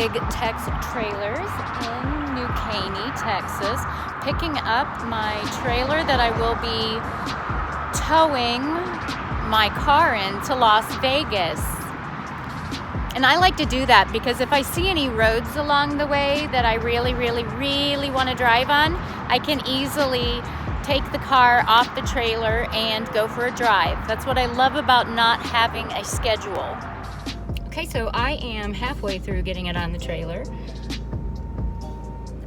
Big Tex Trailers in New Caney, Texas, picking up my trailer that I will be towing my car in to Las Vegas. And I like to do that because if I see any roads along the way that I really want to drive on, I can easily take the car off the trailer and go for a drive. That's what I love about not having a schedule. Okay, so I am halfway through getting it on the trailer.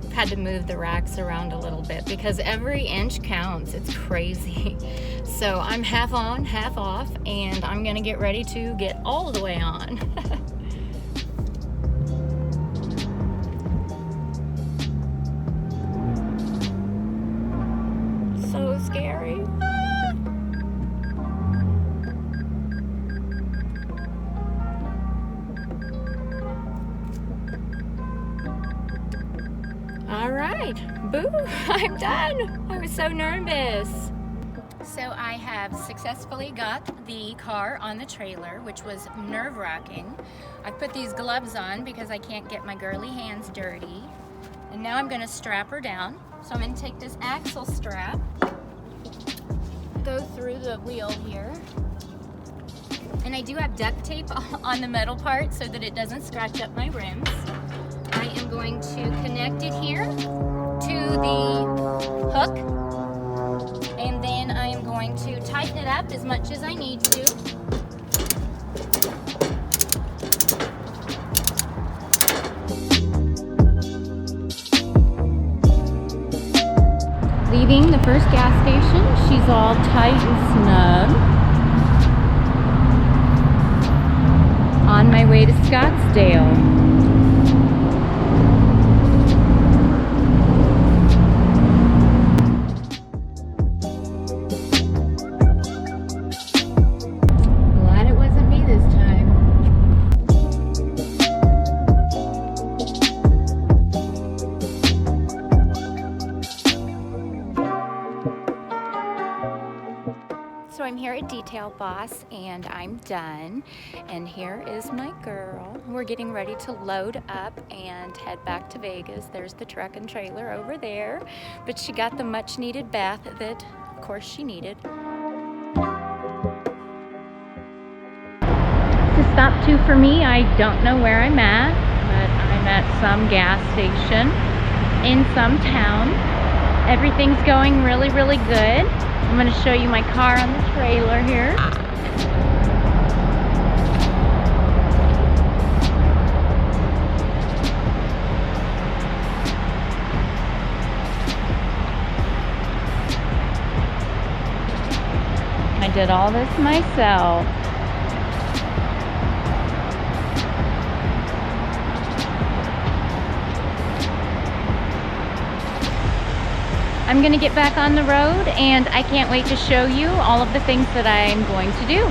I've had to move the racks around a little bit because every inch counts. It's crazy. So I'm half on, half off, and I'm gonna get ready to get all the way on. So scary. All right, boo, I'm done. I was so nervous. So I have successfully got the car on the trailer, which was nerve-wracking. I put these gloves on because I can't get my girly hands dirty. And now I'm gonna strap her down. So I'm gonna take this axle strap, go through the wheel here. And I do have duct tape on the metal part so that it doesn't scratch up my rims. I am going to connect it here to the hook. And then I am going to tighten it up as much as I need to. Leaving the first gas station, she's all tight and snug. On my way to Scottsdale. So I'm here at Detail Boss and I'm done. And here is my girl. We're getting ready to load up and head back to Vegas. There's the truck and trailer over there. But she got the much needed bath that, of course, she needed. To stop to for me, I don't know where I'm at, but I'm at some gas station in some town. Everything's going really good. I'm going to show you my car on the trailer here. I did all this myself. I'm going to get back on the road and I can't wait to show you all of the things that I'm going to do.